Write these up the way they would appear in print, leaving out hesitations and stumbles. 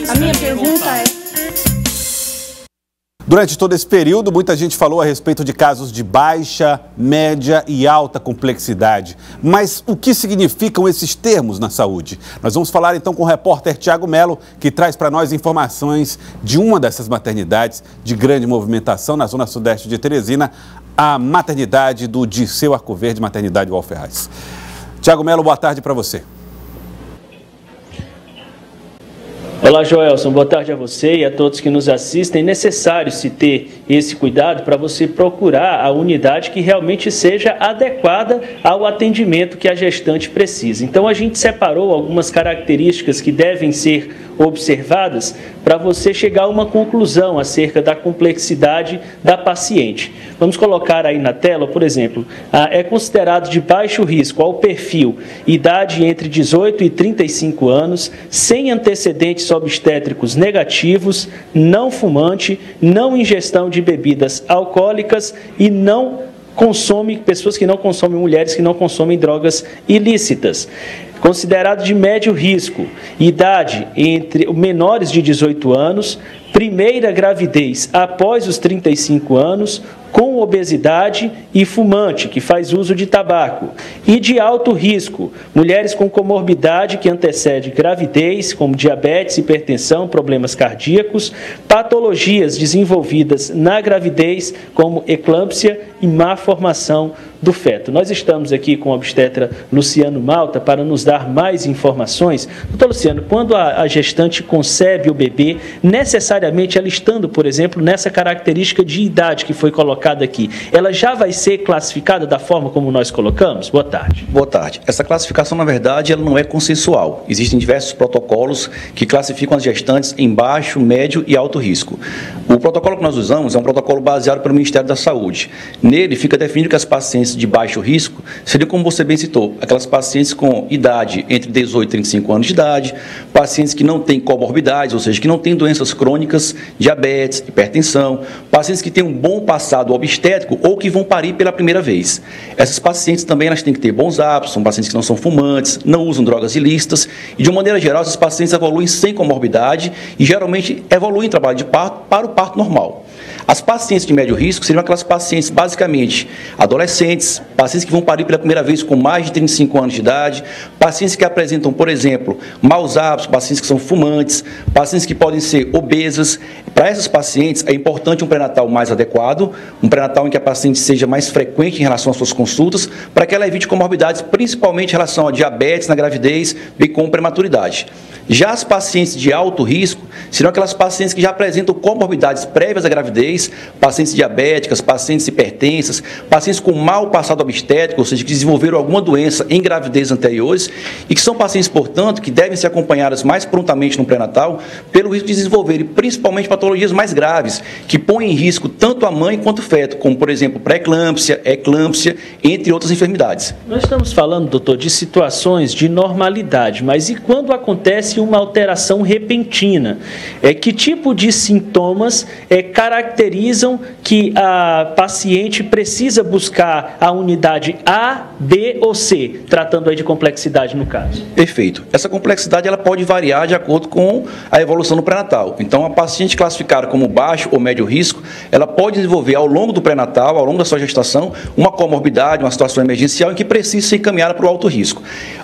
A minha pergunta é... Durante todo esse período, muita gente falou a respeito de casos de baixa, média e alta complexidade. Mas o que significam esses termos na saúde? Nós vamos falar então com o repórter Tiago Melo, que traz para nós informações de uma dessas maternidades de grande movimentação na zona sudeste de Teresina, a maternidade do Dirceu Arcoverde, maternidade Walferraz. Tiago Melo, boa tarde para você. Olá, Joelson, boa tarde a você e a todos que nos assistem. É necessário se ter esse cuidado para você procurar a unidade que realmente seja adequada ao atendimento que a gestante precisa. Então, a gente separou algumas características que devem ser observadas para você chegar a uma conclusão acerca da complexidade da paciente. Vamos colocar aí na tela, por exemplo, é considerado de baixo risco ao perfil, idade entre 18 e 35 anos, sem antecedentes obstétricos negativos, não fumante, não ingestão de bebidas alcoólicas e pessoas que não consomem, mulheres que não consomem drogas ilícitas. Considerado de médio risco, idade entre menores de 18 anos, primeira gravidez após os 35 anos, com obesidade e fumante, que faz uso de tabaco. E de alto risco, mulheres com comorbidade que antecede gravidez, como diabetes, hipertensão, problemas cardíacos, patologias desenvolvidas na gravidez, como eclâmpsia e má formação do feto. Nós estamos aqui com o obstetra Luciano Malta para nos dar mais informações. Doutor Luciano, quando a gestante concebe o bebê, necessariamente ela estando, por exemplo, nessa característica de idade que foi colocada aqui, ela já vai ser classificada da forma como nós colocamos? Boa tarde. Boa tarde. Essa classificação, na verdade, ela não é consensual. Existem diversos protocolos que classificam as gestantes em baixo, médio e alto risco. O protocolo que nós usamos é um protocolo baseado pelo Ministério da Saúde. Nele fica definido que as pacientes de baixo risco seriam, como você bem citou, aquelas pacientes com idade entre 18 e 35 anos de idade, pacientes que não têm comorbidades, ou seja, que não têm doenças crônicas, diabetes, hipertensão, pacientes que têm um bom passado obstétrico ou que vão parir pela primeira vez. Essas pacientes também elas têm que ter bons hábitos, são pacientes que não são fumantes, não usam drogas ilícitas e, de uma maneira geral, essas pacientes evoluem sem comorbidade e, geralmente, evoluem em trabalho de parto para o parto normal. As pacientes de médio risco seriam aquelas pacientes, basicamente, adolescentes, pacientes que vão parir pela primeira vez com mais de 35 anos de idade, pacientes que apresentam, por exemplo, maus hábitos, pacientes que são fumantes, pacientes que podem ser obesas. Para essas pacientes, é importante um pré-natal mais adequado, um pré-natal em que a paciente seja mais frequente em relação às suas consultas, para que ela evite comorbidades, principalmente em relação a diabetes na gravidez, bem como prematuridade. Já as pacientes de alto risco serão aquelas pacientes que já apresentam comorbidades prévias à gravidez, pacientes diabéticas, pacientes hipertensas, pacientes com mau passado obstétrico, ou seja, que desenvolveram alguma doença em gravidez anteriores e que são pacientes, portanto, que devem ser acompanhadas mais prontamente no pré-natal pelo risco de desenvolverem principalmente patologias mais graves, que põem em risco tanto a mãe quanto o feto, como, por exemplo, pré-eclâmpsia, eclâmpsia, entre outras enfermidades. Nós estamos falando, doutor, de situações de normalidade, mas e quando acontece uma alteração repentina? Que tipo de sintomas caracterizam que a paciente precisa buscar a unidade A, B ou C, tratando aí de complexidade no caso? Perfeito. Essa complexidade ela pode variar de acordo com a evolução do pré-natal. Então, a paciente classificada como baixo ou médio risco, ela pode desenvolver ao longo do pré-natal, ao longo da sua gestação, uma comorbidade, uma situação emergencial em que precisa ser encaminhada para o alto risco.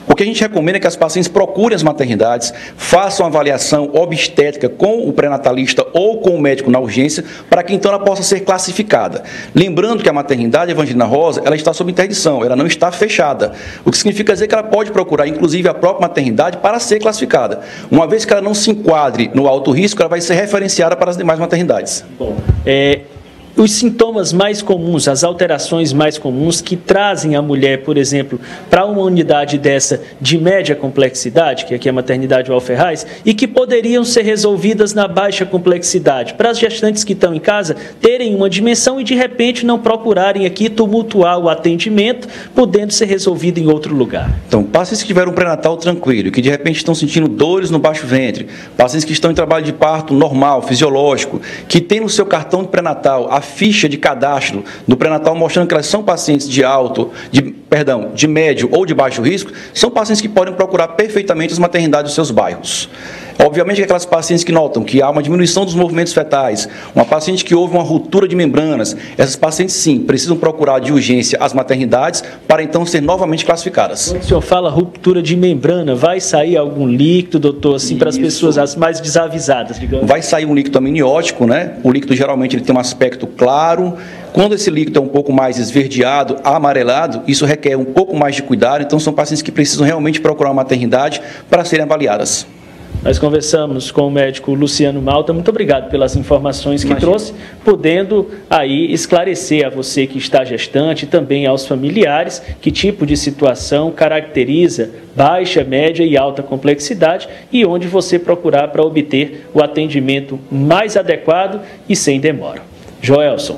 O que a gente recomenda é que as pacientes procurem as maternidades, façam avaliação obstétrica com o pré-natalista ou com o médico na urgência, para que então ela possa ser classificada. Lembrando que a maternidade Evangelina Rosa, ela está sob interdição, ela não está fechada. O que significa dizer que ela pode procurar, inclusive, a própria maternidade para ser classificada. Uma vez que ela não se enquadre no alto risco, ela vai ser referenciada para as demais maternidades. Bom, os sintomas mais comuns, as alterações mais comuns que trazem a mulher, por exemplo, para uma unidade dessa de média complexidade, que aqui é a maternidade Walferraz, e que poderiam ser resolvidas na baixa complexidade, para as gestantes que estão em casa terem uma dimensão e de repente não procurarem aqui tumultuar o atendimento, podendo ser resolvido em outro lugar. Então, pacientes que tiveram um pré-natal tranquilo, que de repente estão sentindo dores no baixo ventre, pacientes que estão em trabalho de parto normal, fisiológico, que têm no seu cartão de pré-natal a ficha de cadastro do pré-natal mostrando que elas são pacientes de médio ou de baixo risco, são pacientes que podem procurar perfeitamente as maternidades dos seus bairros. Obviamente que aquelas pacientes que notam que há uma diminuição dos movimentos fetais, uma paciente que houve uma ruptura de membranas, essas pacientes sim, precisam procurar de urgência as maternidades para então ser novamente classificadas. Quando o senhor fala ruptura de membrana, vai sair algum líquido, doutor, assim, para as pessoas as mais desavisadas, digamos? Vai sair um líquido amniótico, né? O líquido geralmente ele tem um aspecto claro. Quando esse líquido é um pouco mais esverdeado, amarelado, isso requer um pouco mais de cuidado, então são pacientes que precisam realmente procurar uma maternidade para serem avaliadas. Nós conversamos com o médico Luciano Malta. Muito obrigado pelas informações que trouxe, podendo aí esclarecer a você que está gestante e também aos familiares que tipo de situação caracteriza baixa, média e alta complexidade e onde você procurar para obter o atendimento mais adequado e sem demora. Joelson.